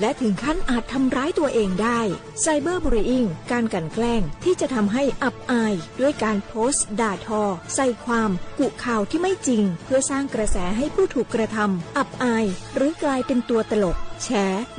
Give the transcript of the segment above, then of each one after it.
และถึงขั้นอาจทำร้ายตัวเองได้ไซเบอร์บูลลี่การกลั่นแกล้งที่จะทำให้อับอายด้วยการโพสต์ด่าทอใส่ความกุข่าวที่ไม่จริงเพื่อสร้างกระแสให้ผู้ถูกกระทำอับอายหรือกลายเป็นตัวตลกแฉ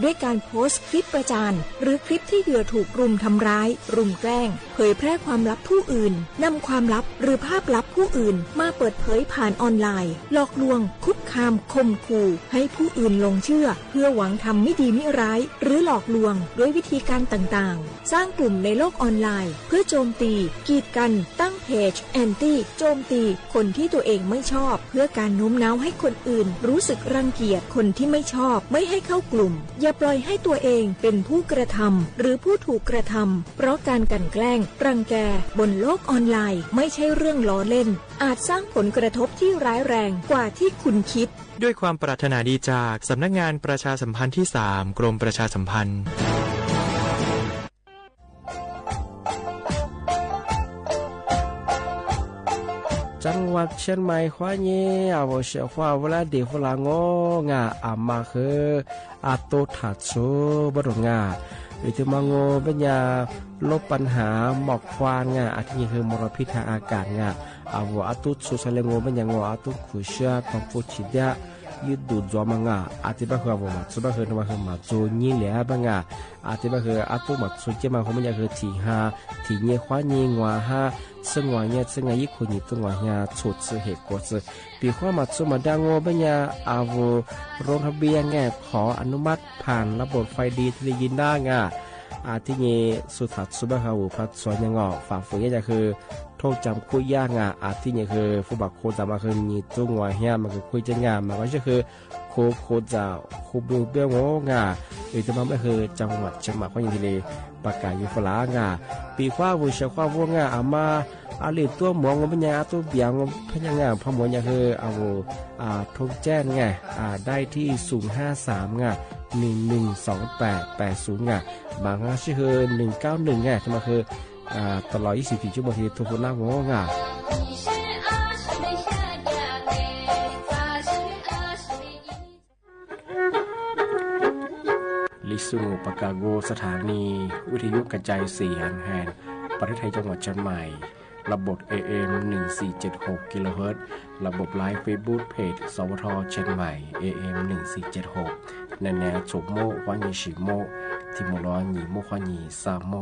ด้วยการโพสต์คลิปประจานหรือคลิปที่เหยื่อถูกรุมทำร้ายรุมแกล้งเผยแพร่ความลับผู้อื่นนำความลับหรือภาพลับผู้อื่นมาเปิดเผยผ่านออนไลน์หลอกลวงคุกคามข่มขู่ให้ผู้อื่นหลงเชื่อเพื่อหวังทำไม่ดีไม่ร้ายหรือหลอกลวงด้วยวิธีการต่างๆสร้างกลุ่มในโลกออนไลน์เพื่อโจมตีกีดกันตั้งเพจแอนตี้โจมตีคนที่ตัวเองไม่ชอบเพื่อการโน้มน้าวให้คนอื่นรู้สึกรังเกียจคนที่ไม่ชอบไม่ให้เข้ากลุ่มอย่าปล่อยให้ตัวเองเป็นผู้กระทำหรือผู้ถูกกระทำเพราะการกลั่นแกล้งรังแกบนโลกออนไลน์ไม่ใช่เรื่องล้อเล่นอาจสร้างผลกระทบที่ร้ายแรงกว่าที่คุณคิดด้วยความปรารถนาดีจากสำนักงานประชาสัมพันธ์ที่ 3 กรมประชาสัมพันธ์จังหวัดเชียงใหม่ขวาเย่อาวเชียขวาเวลาเดฟลางงาอามาคืออาโตถัดโซบดงาวิธีมังโงปัญญาลบปัญหาหมอกควานงาอาทิคือมลพิษทางอากาศงาอาวอาตุสุสเลงโงปัญญางอาตุขุเชียปังฟูชิดะยืดดูดจอมังอาอาทิบะคือว่ามาสุบะคือว่าคือมาโจนี่แหละบังอาอาทิบะคืออาตุมาสุเจมาเขาปัญญาคือที่หาที่เงี้ยขวาเงี้ยงัวหาซึ่งว่าเนี่ยซึ่งไงยี่คนนี้ตัวว่าเนี่ยฉุดสื่อเหตุกดปีข้อมาสุมาดังโงปัญญาอาวโรงทะเบียนแง่ขออนุมัติผ่านระบบไฟดีที่ได้ยินได้งาอาทิเงสุทัศสุบะฮาวพัดสวนยังอฝ่าฝืนเนี่ยจะคือโทษจำคุยยากงาอาทิเงคือผู้บักโคจามาคือมีตัวงัวเฮียมันคือคุยจะงามันก็จะคือโคจะคูบิวเบี้ยงงาหรือจะมาไม่คือจังหวัดเชียงใหม่ก็ยังทีเลยประกาศยุฟลางาปีข้าวุ้เชียข้าวัวงาอามาอาลีตัวหมองปัญญาตัวเบียงพญางาพมยังคือเอาทุกแจ้งไงได้ที่053งา112880งาบางชื่อคือ191ไงที่มาคือตลอด24ชั่วโมงที่ทุกคนนั่งงาลิซุงปากาโกสถานีวิทยุกระจายเสียงแห่งประเทศไทยจังหวัดเชียงใหม่ระบบ AM 1476กิโลเฮิรตซ์ระบบไลฟ์เฟซบุ๊กเพจสวทเชียงใหม่ AM 1476ในแนวโฉมโมควันยีชิโมที่โมร้อนหยีโมควันยีซาโม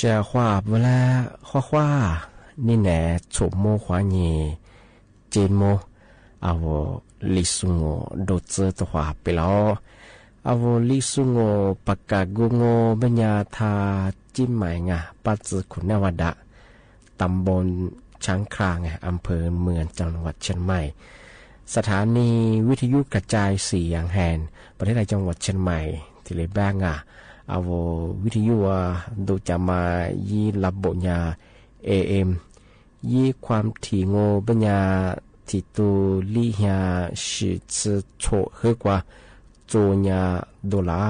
小花不啦花你呢触摸花你节目啊我历史我都知道话ไปแล้ว啊我历史我ปากกากู我ปัญญาทาจิ้มหมายงะปัจจุคุณนวดะตำบลช้างคลางอำเภอเมืองจังหวัดเชียงใหม่สถานีวิทยุกระจายเสียงแห่งประเทศไทยจังหวัดเชียงใหม่ที่เลยบ้างเอาวิทยุดูจะมายีระบบยา AM ยีความถี่โงปัญญาที่ตัวลิฮาสิจะโชเฮกว่าโจญาดอลลา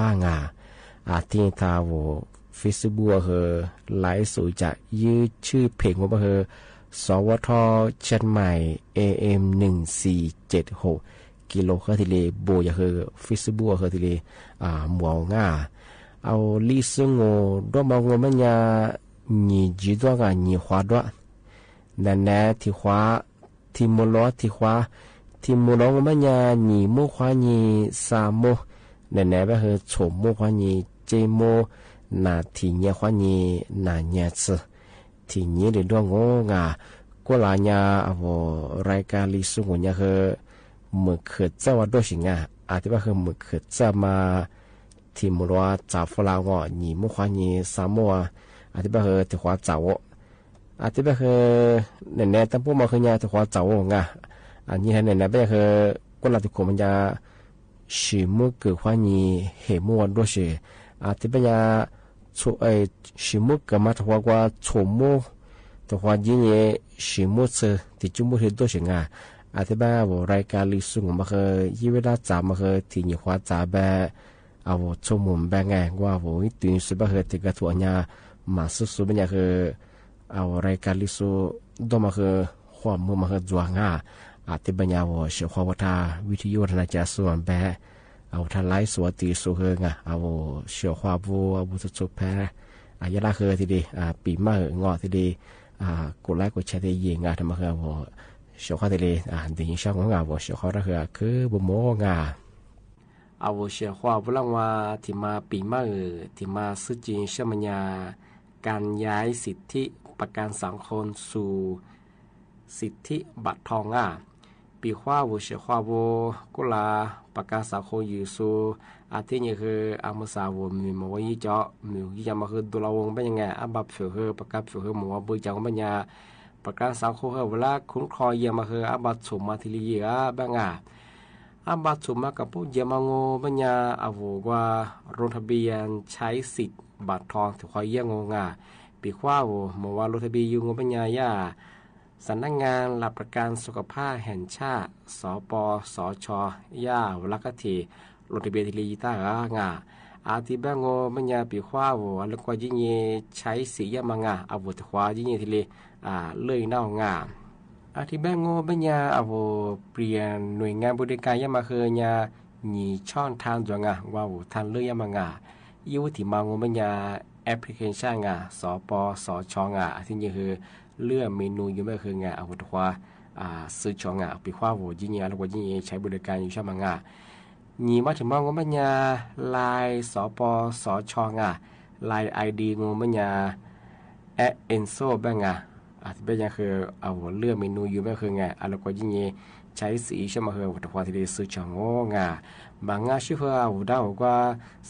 ร์ที่ทาวFacebook เฮไลฟ์สู่จะยืดชื่อเพลงว่าเฮสวทเชียงใหม่ AM 1476กิโลเฮิรตซ์ที่เลโบยาเฮ Facebook เฮที่เลหมัวเอาลิซึ่งโงดอกมางมันยาหนีจีดว่าหนีขวาด้วยนั่นแหละที่ขวาที่มุล้อที่ขวาที่มุล้อมันยาหนีมุขวาหนีสามโมนั่นแหละว่าเฮโฉมมุขวาหนีเจโมนาที่เนียขวาหนีนาเนียซที่นี้เรื่องโงก็ลาญาเอารายการลิซึ่งโงเนี่ยเฮมือเกิดเจ้าว่าด้วยสิงอาจจะว่าเฮมือเกิดเจ้ามาที่มุล้อจ่าฝรั่งหนีมุขวาหนีสามโมอาจจะว่าเฮที่ขวาจ่าวอาจจะว่าเฮเนี่ยตั้งพวกมาคือยาที่ขวาจ่าวอันนี้เนี่ยแบบเฮก็ลาที่ขวามันจะชิมุเกิดขวาหนีเหมัวด้วยสิอาจจะเป็นยาช่วยชิมุเกิดมาที่ขวากว่าโฉมที่ขวาจีเนี่ยชิมุเซที่จุ่มมือด้วยสิอาจจะว่ารายการลิสุงมาเฮยี่เวลาจ่ามาเฮที่นี่ขวาจ่าแบบเอาชมมุมแบงไงว่าตื่นสุดบ้าเฮติกระถั่วญามาสุดๆเป็นยาเฮเอารายการลิสุดมาเฮความมือมาเฮจวงอาจจะเป็นยาเชื่อความว่าทาวิทยุธนาจารย์ส่วนแบเอาทลายสวัสดีสุเฮเอาเชื่อความบูสุดแพ้ยาลาเฮทีเดีปีมาเฮงอทีเดีกดไลค์กดแชร์ได้ยิงทำมาเฮเชื่อความทีเดีดีช่างของเชื่อความรักเฮคือบุโมเอาเชื่อความว่าลังว่าที่มาปีมาที่มาซื้อจีนเชื่อมันยาการย้ายสิทธิประกันสังคมสู่สิทธิบัตรทองปีขว้าเชื่อความกุลาประกันสังคมอยู่สู่อาทิตย์นี้คืออามาสาวมีมาไว้ยี่เจาะมียี่จะมาคือตัวเราวงเป็นยังไงบับเสือคือประกันเสือหมูบุญจังเป็นยาประกันสังคมเวลาคุ้นครอยเยี่ยมมาคือบัตรสมมาทีลีบ้างบัตรสมมากับผู้เยี่ยมงปัญญาว่าลงทะเบียนใช้สิทธิ์บัตรทองถือคอยเยี่ยงปีขว้าเมื่อว่าลงทะเบียนอยู่ปัญญาสำนักงานหลักประกันสุขภาพแห่งชาติสปสชวลักทีลงทะเบียนทีลีตอาทิแบงโงปัญญาปีขว้าแล้วก็ยิ่งใช้สียมังถือคว้ายิ่งทีลีเลยเน่อาทิแบงโงปัญญาเปลี่ยนหน่วยงานบริการยามาเฮญาหนีช่อนทางจงว่าทันเลยยามังยูที่มังโงปัญญาแอปพลิเคชันสปสชที่นี่คือเลือกเมนูอยู่ไม่คืองถือคว้าซื้อชงปีขว้ายิ่งแล้วก็ยิ่งใช้บริการอยู่ช่มังหนีมาถึงมังโงปัญญาลายสปสชลายไอดีโงปัญญาแอเอ็นโซแบงอาจจะเป็นยังคือเลือกเมนูอยู่ไม่คือแล้วก็ยิ่งใช้สีใช่ไหมคือถือคว้าที่ได้ซื้อชงบางชื่อว่าได้ว่า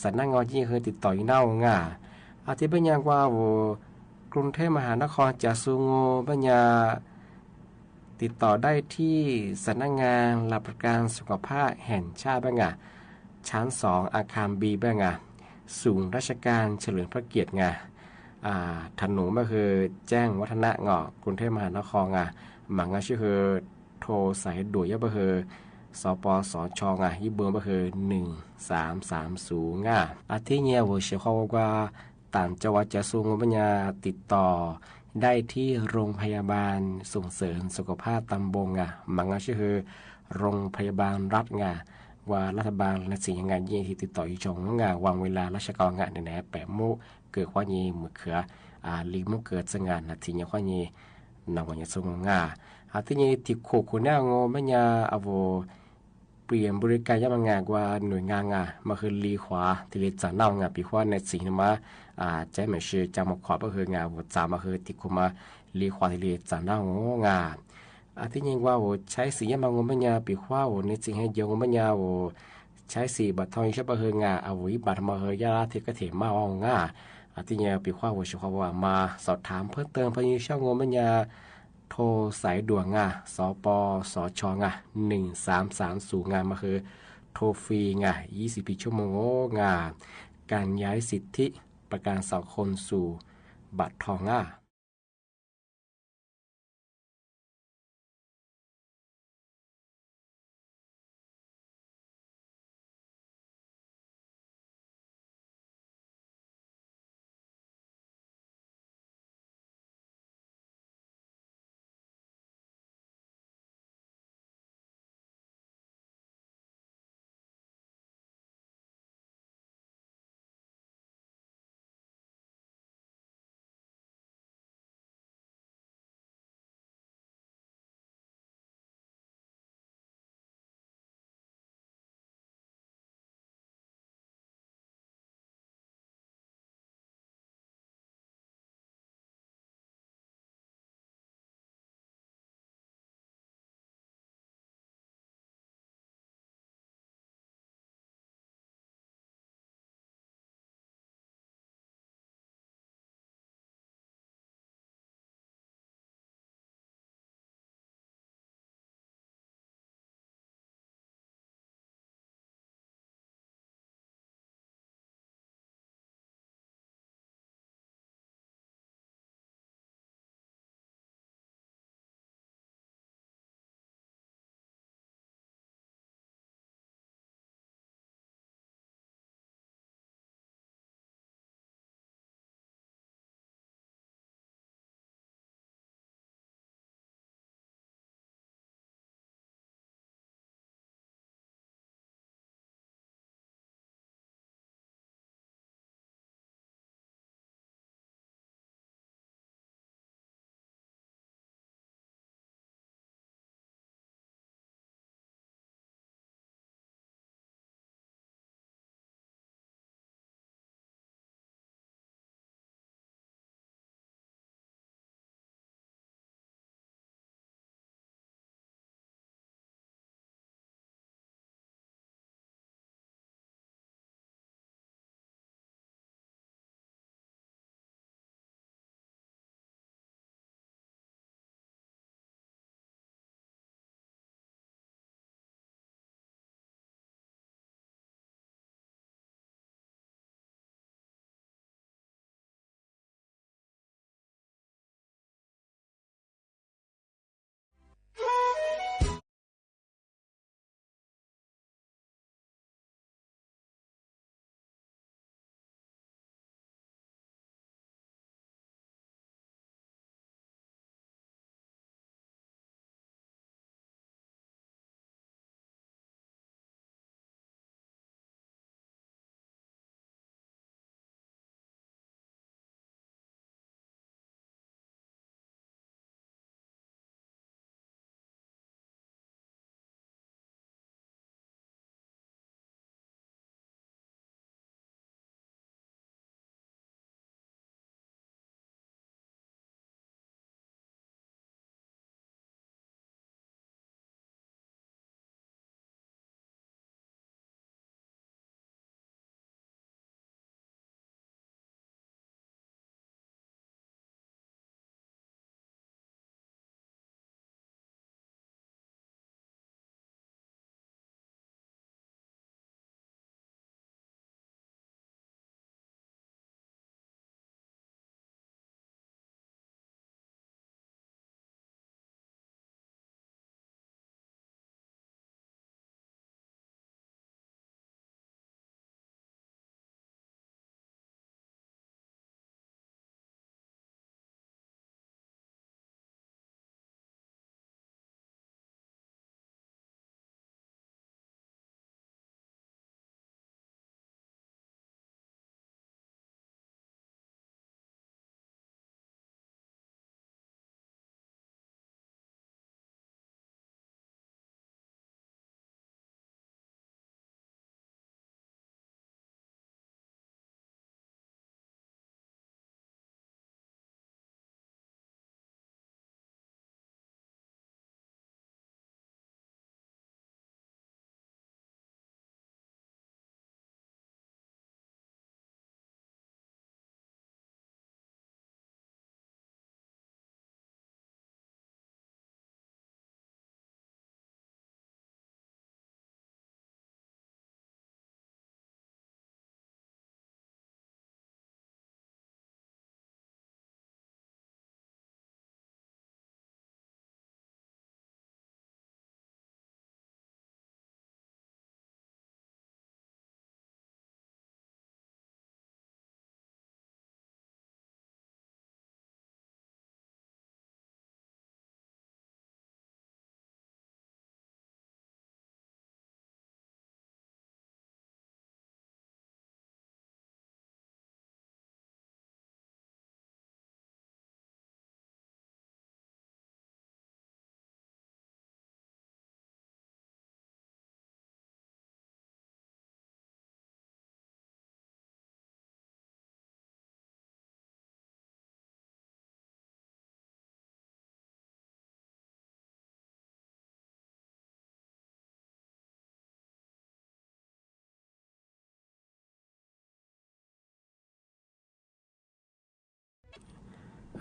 สันนักงานยิ่งคือติดต่อยิ่งเน่อาจจะเป็นยังว่ากรุงเทพมหานครจะสูงปัญญาติดต่อได้ที่สำนักงานหลักประกันสุขภาพแห่งชาติบ้างชั้น2อาคารบีบ้างศูนย์ราชการเฉลิมพระเกียรติถนนก็คือแจ้งวัฒนะกรุงเทพมหานครบางชื่อคือโทรสายด่วนก็คือสปสชยี่เบอร์ก็คือ1330อาทิตย์นี้ผมเชื่อว่าต่างจังหวัดจะสูงปัญญาติดต่อได้ที่โรงพยาบาลส่งเสริมสุขภาพตำบลบางชื่อคือโรงพยาบาลรัฐว่ารัฐบาลและสิ่งงานยี่ที่ติดต่ออยู่ชงวางเวลาราชการในแปะมุเกิดความยีมือเขือลีมุเกิดสงานนาทีนี้ความยีนวันยสูงอาทิตย์นี้ที่โคกุน่างอปัญญา เปลี่ยนบริการยามงานว่าหน่วยงานมาคือลีขวาที่เลจะเน่างาปีขวาในสิ่งมาใจเหมือนชื่อจะมาขวาก็คืองาว่าจะมาคือที่คุมาลีขวาที่เลจะเน่างาที่ยิงว่าใช้สียามางงไม่ยาปีขวาในสิ่งให้ยงไม่ยาใช้สีบัตรทองใช้ก็คืองาเอาไว้บัตรมาคือยาที่ก็เถียมาว่างาที่ยิงปีขวาชื่อว่ามาสอบถามเพิ่มเติมพยิช่างงไม่ยาโทรสายด่วนสปสช1330มาคือโทรฟรี24 ชั่วโมงการย้ายสิทธิประกันสังคมสู่บัตรทอง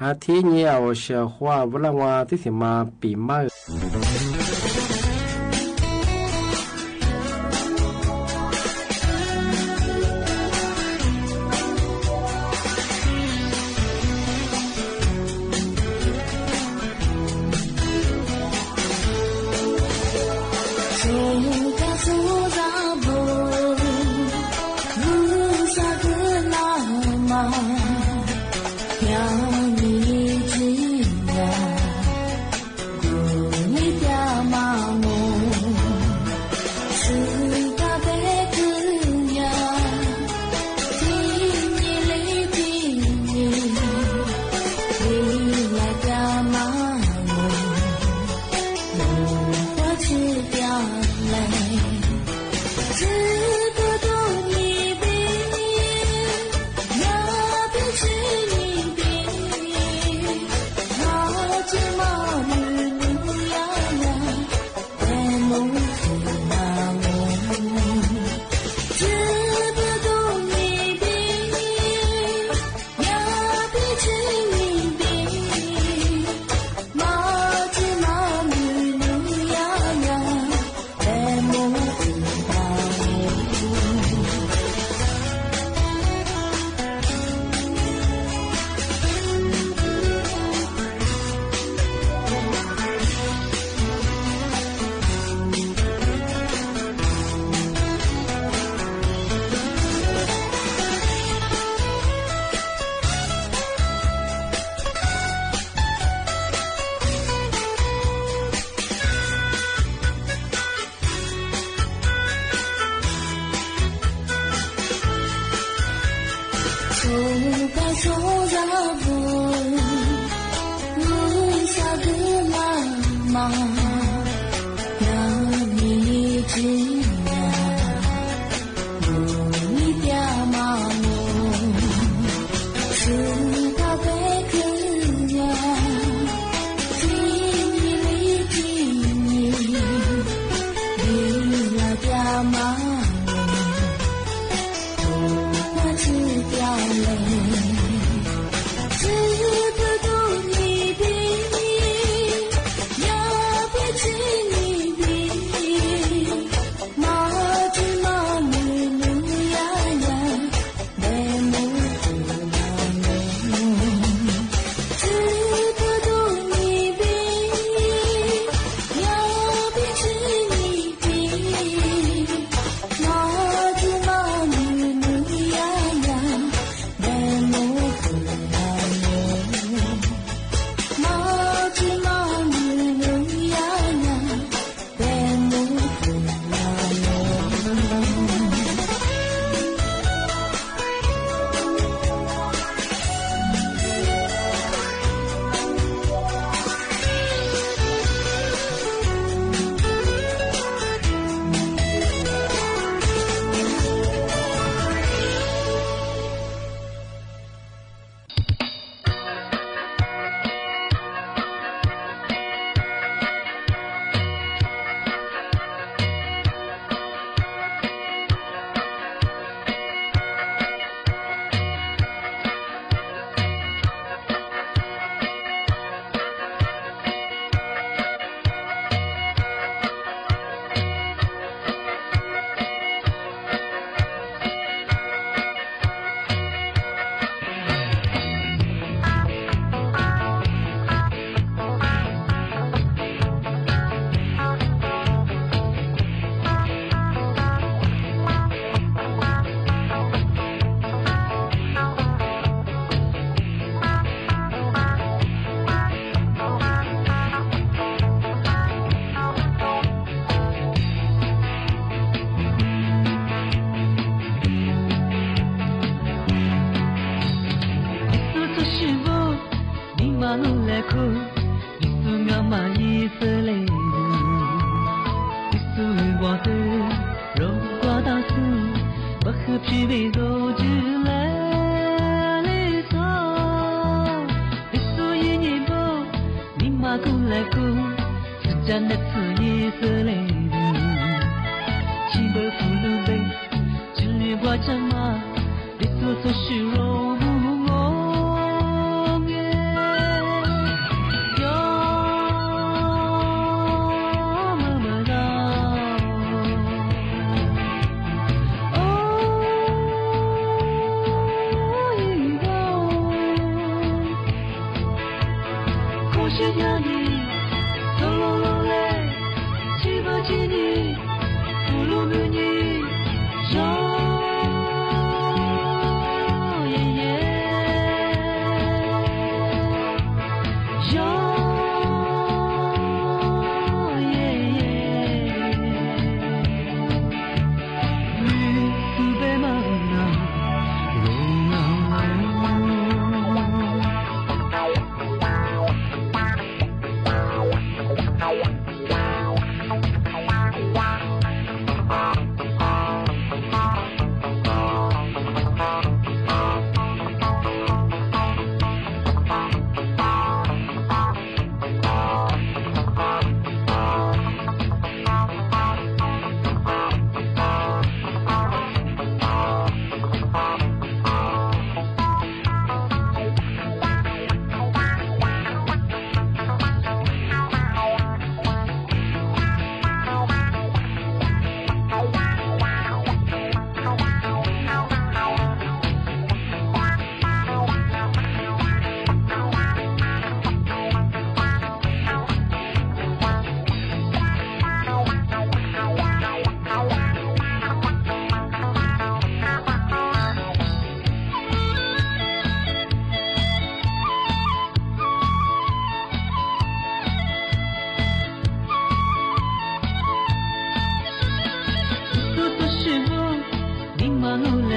阿提尼啊，我小花不让我这些嘛比嘛。我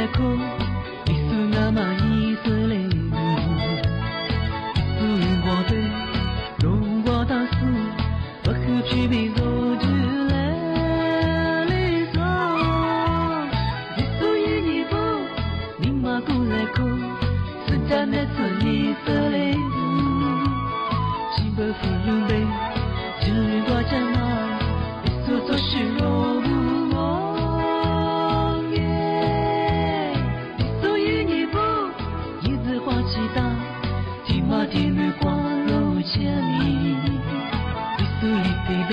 こ椅子がまいそれる不我的容我大事我何必被肉之类里头你所以你不你妈过来过是家那次你所来的心不负如杯只挂着那你所做事若不我也你所以你不一字花期大提马提木光柔千里你所以飞杯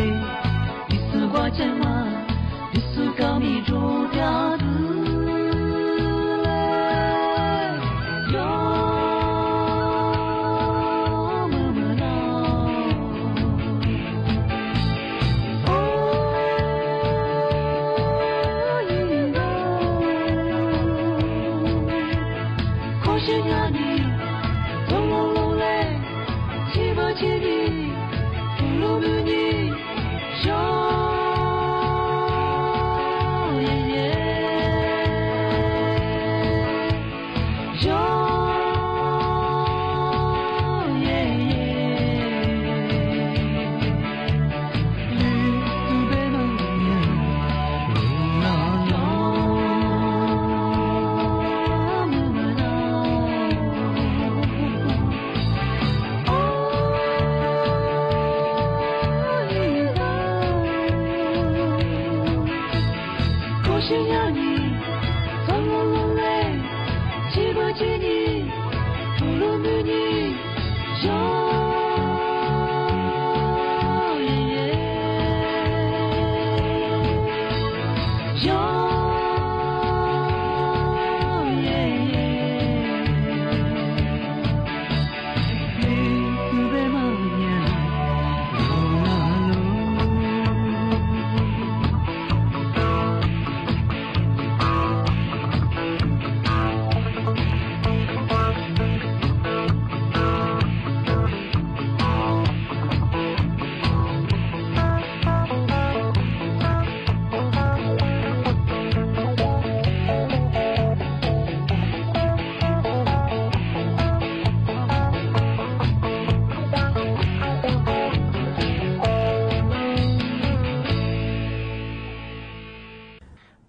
你所挂着马你所高米中条子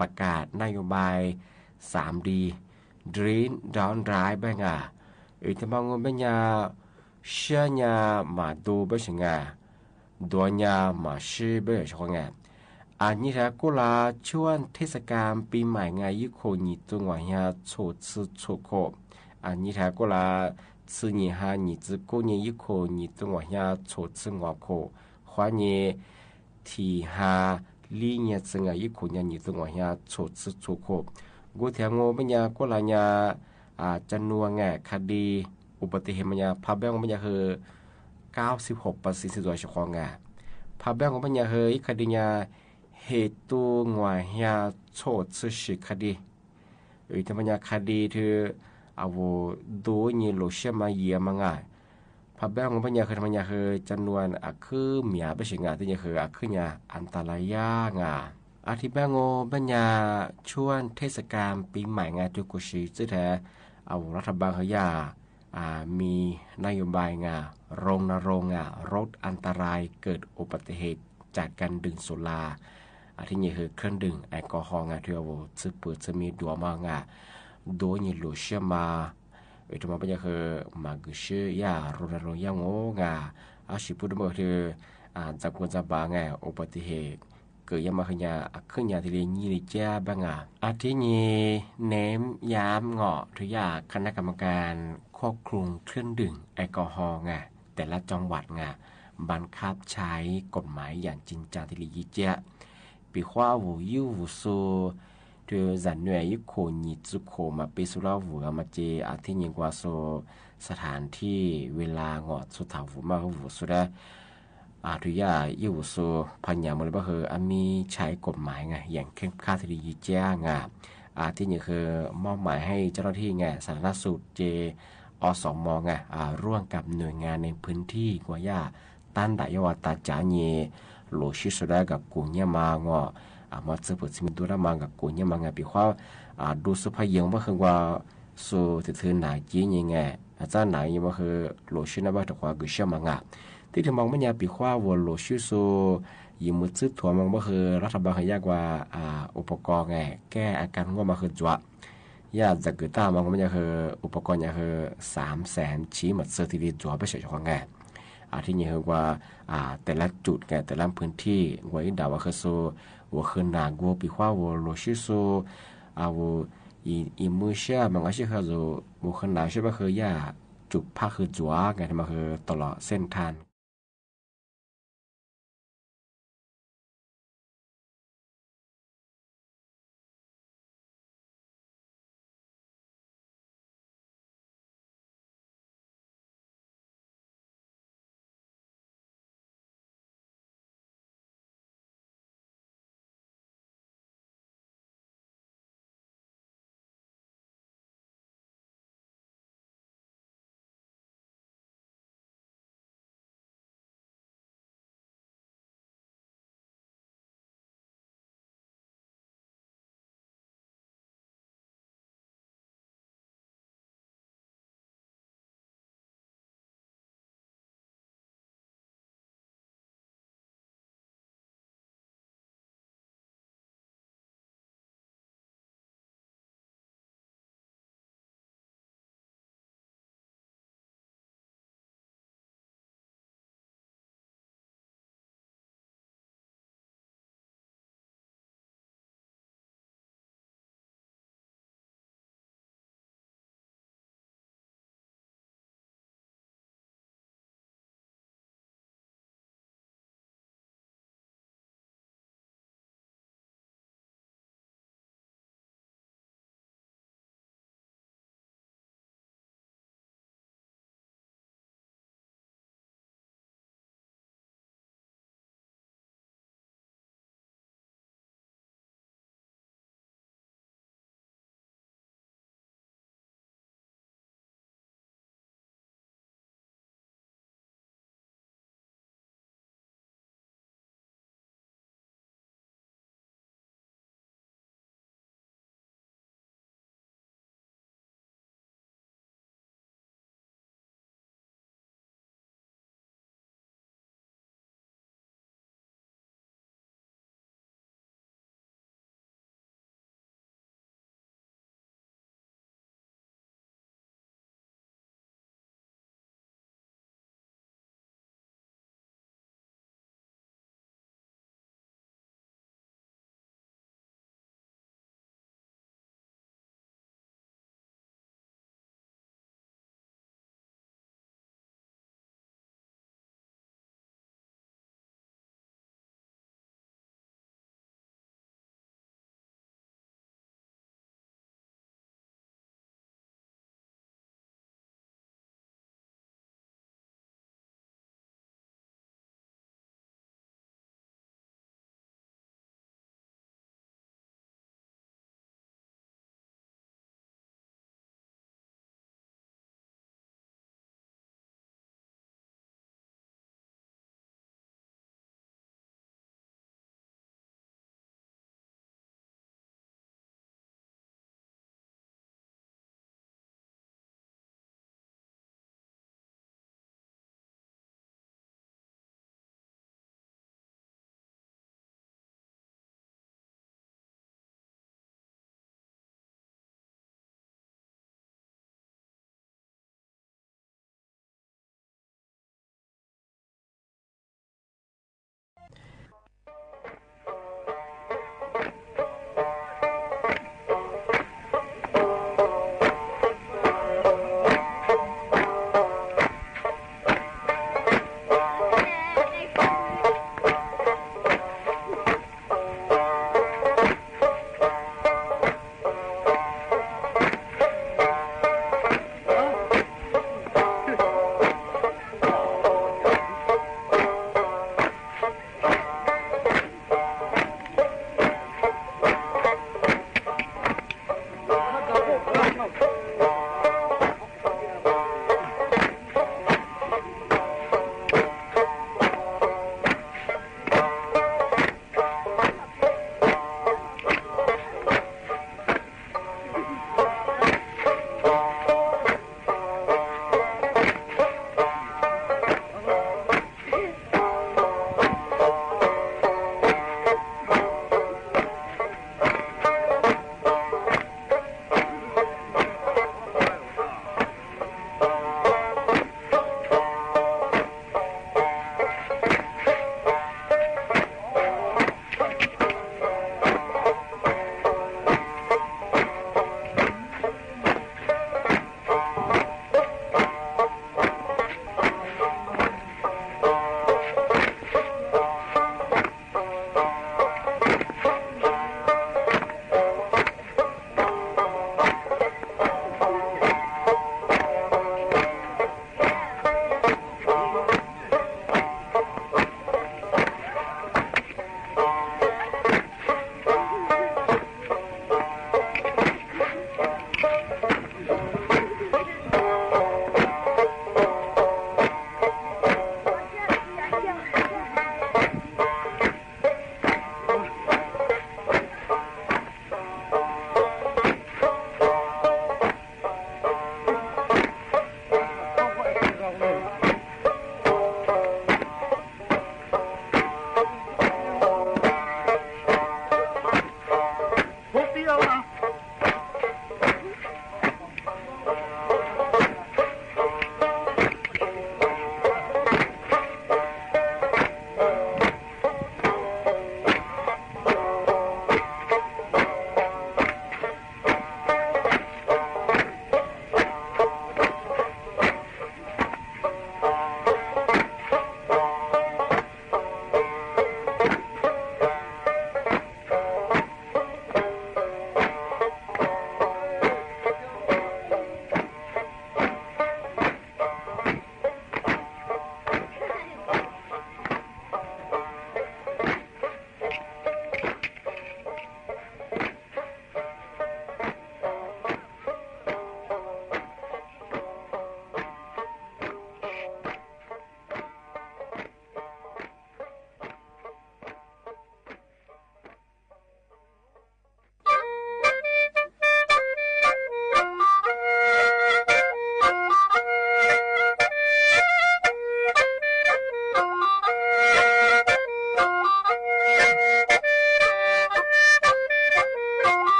ประกาศนโยบาย 3D ดรีนดอนร้ายบ้างที่มองว่าเป็นยาเชื่อยามาดูเป็นสิ่งดัวยามาชื่อเป็นสิ่งอันนี้ถ้ากุลาช่วงเทศกาลปีใหม่ยุคนี้ตัววันยาโชดซื้อโชโคอันนี้ถ้ากุลาซื้อยี่ห้านี้จะกุนี้ยุคนี้ตัววันยาโชดซื้อหัวโควันนี้ที่หาลีเนี่ยซึ่งยุคนี้นี่ตัววันยาโชดซื้อโชโคกูเถียงว่าเป็นยากุลายาจำนวนคดีอุบัติเหตุมันยาพาแบงมันยาคือ 96% สิตัวเฉพาะพาแบงมันยาคือคดียาเหตุตัวงวายาโชดซื้อคดีที่มันยาคดีที่เอาดูนี่โลเชมาเยี่ยมพาแบงมันยาคือมันยาคือจำนวนคือเมียเป็นสิ่งที่ยาคือคือยาอันตรายอาทิแบงโงบัญญาช่วงเทศกาลปีใหม่จุกุชิซึ่งแท้เอารัฐบาลเขามีนโยบายรณรงค์ลดอันตรายเกิดอุบัติเหตุจากการดื่มสุราที่นี่คือเครื่องดื่มแอลกอฮอล์ที่เอาซื้อเปิดจะมีดัวมากโดยนี่หลุดเชื่อมาที่มันเป็นคือมากุชิรณรงค์ยังโง่อาชีพพูดมาคือจากคนจะบางอุบัติเหตุเกิดยังมาขึ้นยาที่เรียนยี่ลิจ้าบ้างอาทินี้เน้มย้ำเงาะทุกอย่างคณะกรรมการควบคุมเครื่องดื่มแอลกอฮอล์แต่ละจังหวัดบังคับใช้กฎหมายอย่างจริงจังที่เรียนยี่จ้าปีขว้าหูยูหูซูโดยจันหน่วยยุคโคนิจุโคมาปีสุราหูมาเจอาทิยิงกว่าโซสถานที่เวลาเงาะสุดท้ายหูมาหูสุดทุกอย่างอยู่สู่พันยามเลยก็คือมีใช้กฎหมายอย่างเข้มข้นที่ดีแจ้งที่นี่คือมอบหมายให้เจ้าหน้าที่สาธารณสุขอสมร่วมกับหน่วยงานในพื้นที่กว่าตั้นแต่ยอดตาจานีโลชิสุดากับกุญยมาง มาเจอผลสิมิตัวละมังกับกูเนี่ยมังไงปีว่าดูสุภาพยังว่าคือว่าสูถือหนาจีนยังไงอาจารย์ไหนยังว่าคือโลชินะว่าถูกว่ากุเชื่อมังอ่ะที่ถึงมองไม่ยาปีว่าวัวโลชิสูยิมมือซื้อถั่วมังว่าคือรัฐบาลให้ยากว่าอุปกรณ์ไงแก้อาการว่ามาคือจั่วยาจะเกิดตามมันก็คืออุปกรณ์อย่างคือ300,000ชี้หมดเซอร์ทีดีจั่วไปเฉยๆของไงที่นี่คือว่าแต่ละจุดไงแต่ละพื้นที่ไว้ดาวว่าคือโซว่าคือหนากัวปีว่าวัวโลชิโซวัวอีมือเชื่อมันก็ใช่คือวัวคือหนาใช่ไหมคือยาจุดพักคือจั่วไงที่มันคือตลอดเส้นทาง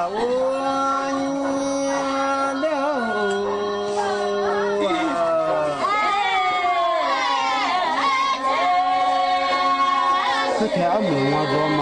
了我了这条路我做嘛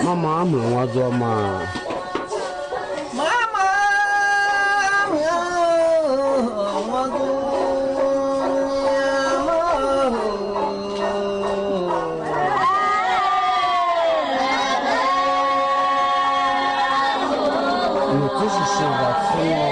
妈妈问我做嘛？妈妈问我做你这是什么词哦？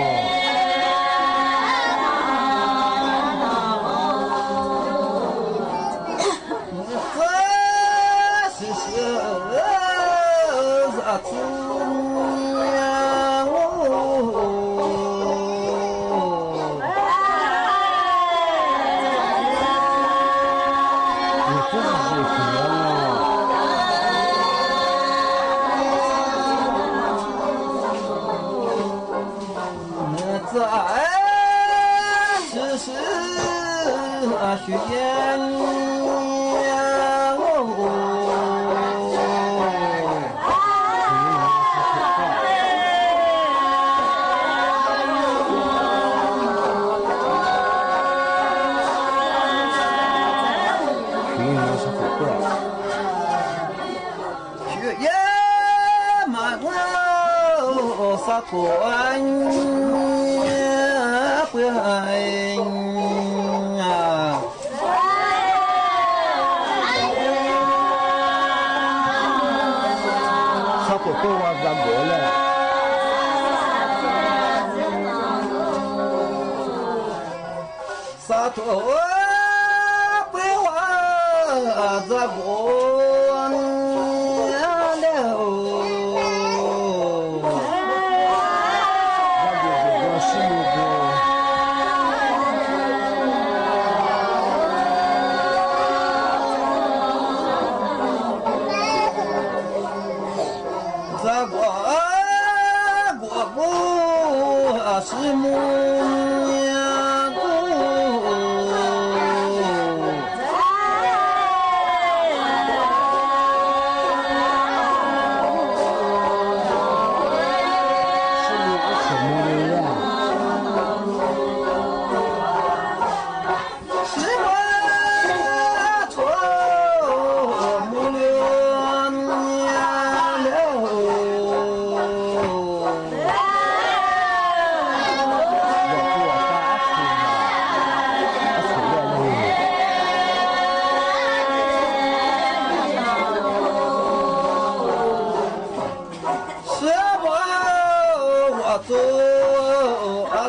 学言马我撒脱不爱我都往上过来，撒头白花这过了。是母娘姑，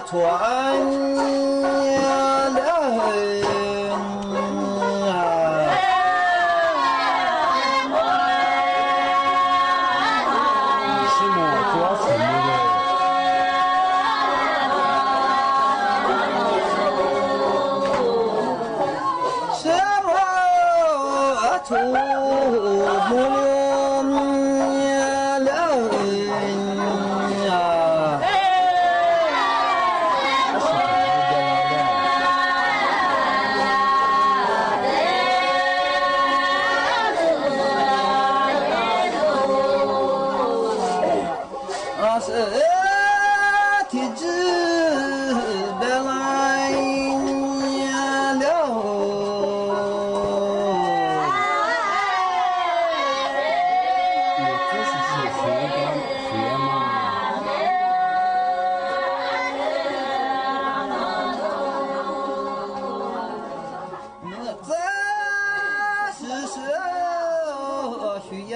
船呀嘞，是么做什么的？什么出不了呀嘞？是体质的来了，你这是学吗？这是学呀。